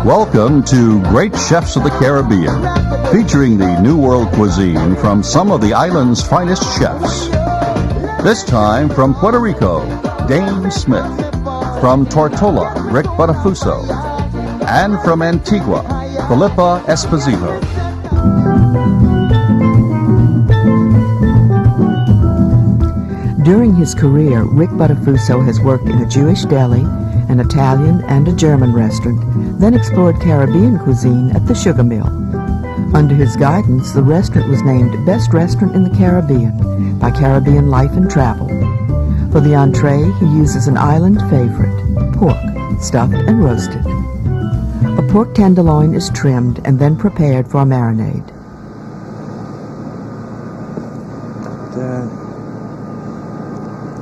Welcome to Great Chefs of the Caribbean, featuring the New World cuisine from some of the island's finest chefs. This time from Puerto Rico, Dane Smith. From Tortola, Rick Buttafuso. And from Antigua, Philippa Esposito. During his career, Rick Buttafuso has worked in a Jewish deli, an Italian, and a German restaurant, then explored Caribbean cuisine at the Sugar Mill. Under his guidance, the restaurant was named Best Restaurant in the Caribbean by Caribbean Life and Travel. For the entree, he uses an island favorite, pork, stuffed and roasted. A pork tenderloin is trimmed and then prepared for a marinade.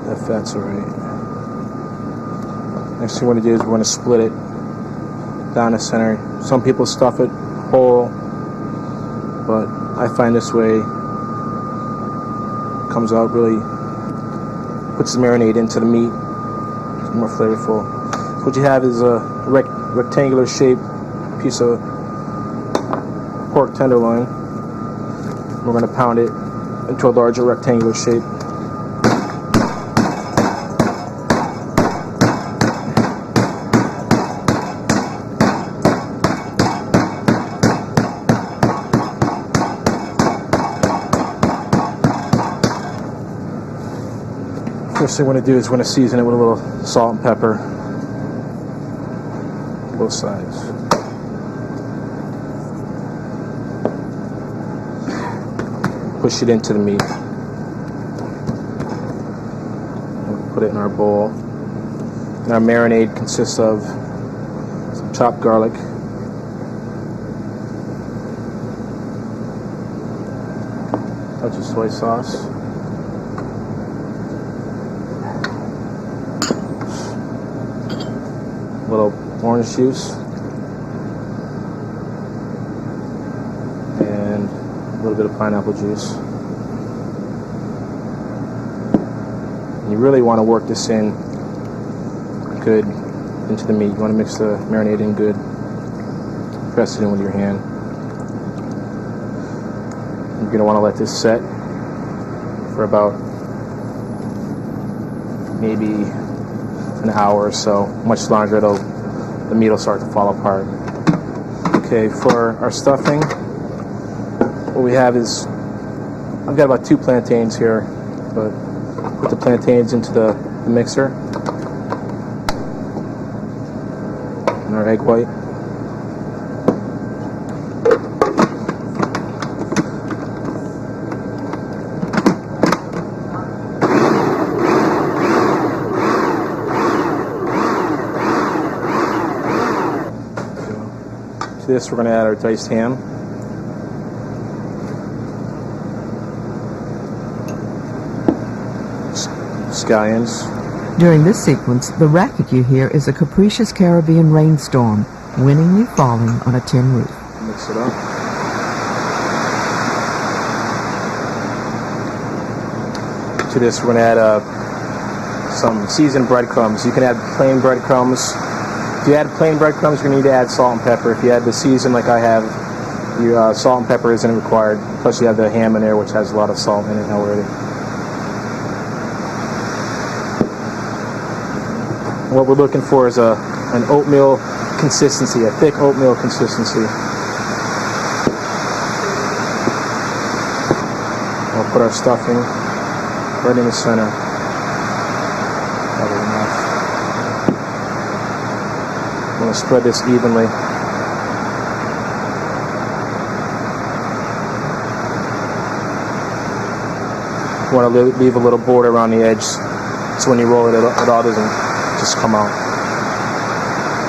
That fat's alright. Next thing we're going to do is we're going to split it down the center. Some people stuff it whole, but I find this way comes out really, puts the marinade into the meat. It's more flavorful. So what you have is a rectangular shaped piece of pork tenderloin. We're going to pound it into a larger rectangular shape. First thing we're going to do is we're going to season it with a little salt and pepper. Both sides. Push it into the meat. We'll put it in our bowl. And our marinade consists of some chopped garlic, a touch of soy sauce, a little orange juice, and a little bit of pineapple juice. And you really want to work this in good into the meat. You want to mix the marinade in good. Press it in with your hand. You're going to want to let this set for about maybe an hour or so. Much longer, the meat will start to fall apart. Okay, for our stuffing, what we have is, I've got about 2 plantains here, but put the plantains into the mixer. And our egg white. To this, we're going to add our diced ham. Scallions. During this sequence, the racket you hear is a capricious Caribbean rainstorm, winningly falling on a tin roof. Mix it up. To this, we're going to add some seasoned breadcrumbs. You can add plain breadcrumbs. If you add plain breadcrumbs, you're going to need to add salt and pepper. If you add the seasoned like I have, your salt and pepper isn't required. Plus, you have the ham in there, which has a lot of salt in it already. What we're looking for is an oatmeal consistency, a thick oatmeal consistency. We'll put our stuffing right in the center. Probably enough. I'm going to spread this evenly. You want to leave a little border around the edge so when you roll it, it all doesn't just come out.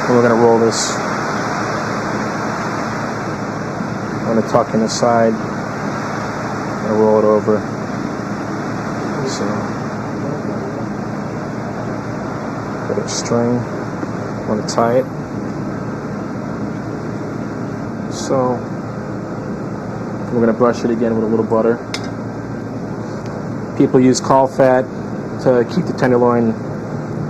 And we're going to roll this. I'm going to tuck in the side. I'm going to roll it over. So, got a string. I'm going to tie it. So, we're going to brush it again with a little butter. People use caul fat to keep the tenderloin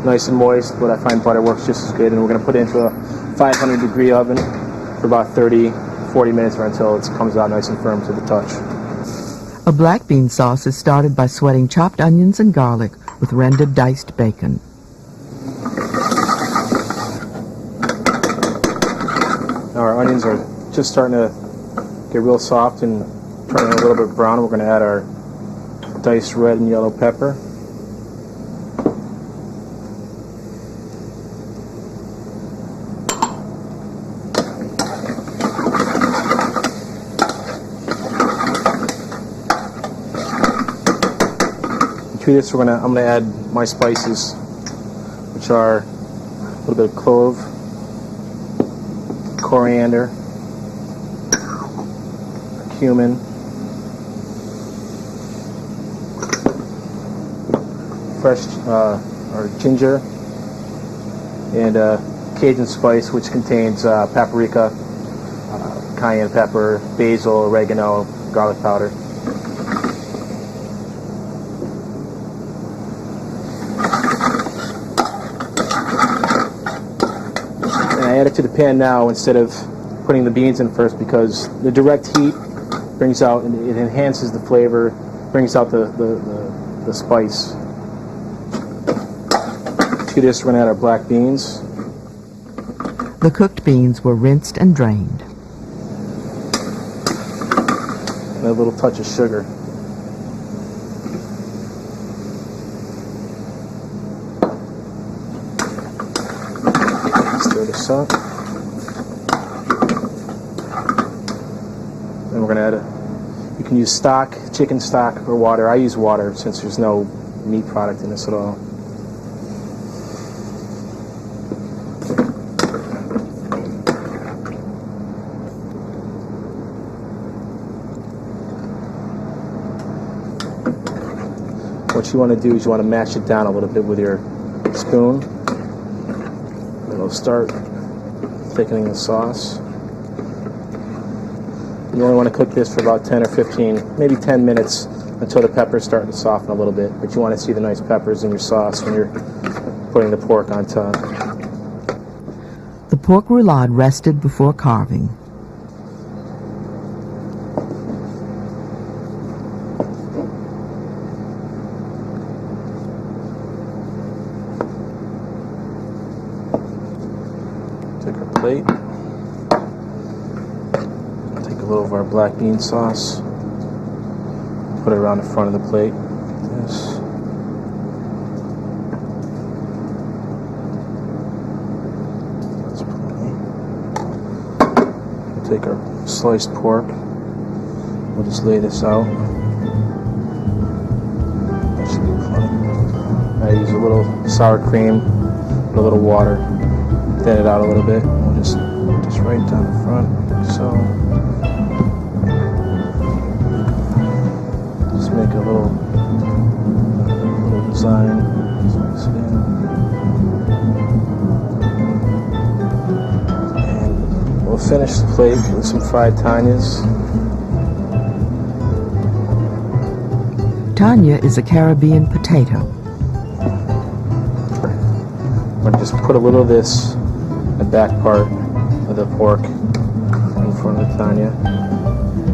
nice and moist, but I find butter works just as good. And we're going to put it into a 500-degree oven. for about 30-40 minutes or until it comes out nice and firm to the touch. A black bean sauce is started by sweating chopped onions and garlic with rendered diced bacon. Now our onions are just starting to get real soft and turning a little bit brown. We're going to add our diced red and yellow pepper. To this, I'm going to add my spices, which are a little bit of clove, coriander, cumin, fresh or ginger, and Cajun spice, which contains paprika, cayenne pepper, basil, oregano, garlic powder. I add it to the pan now instead of putting the beans in first, because the direct heat brings out, it enhances the flavor, brings out the spice. To this, we're going to add our black beans. The cooked beans were rinsed and drained. And a little touch of sugar. Stir this up. Then we're going to add you can use stock, chicken stock, or water. I use water since there's no meat product in this at all. What you want to do is you want to mash it down a little bit with your spoon. It'll start thickening the sauce. You only want to cook this for about 10 or 15, maybe 10 minutes until the peppers start to soften a little bit. But you want to see the nice peppers in your sauce when you're putting the pork on top. The pork roulade rested before carving. Take our plate. Take a little of our black bean sauce. Put it around the front of the plate. Yes. That's plenty. We'll take our sliced pork. We'll just lay this out. That should be plenty. I use a little sour cream and a little water. Thin it out a little bit. We'll just right down the front, like so. Just make a little design. And we'll finish the plate with some fried tanyas. Tanya is a Caribbean potato. I'm gonna just put a little of this in the back part of the pork in front of the tanya.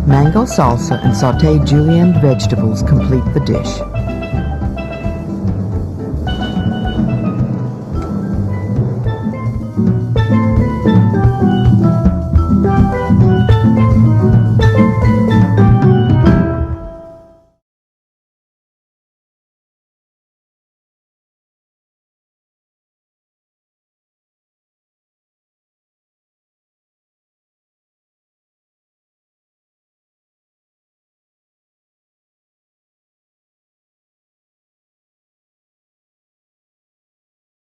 Mango salsa and sautéed julienne vegetables complete the dish.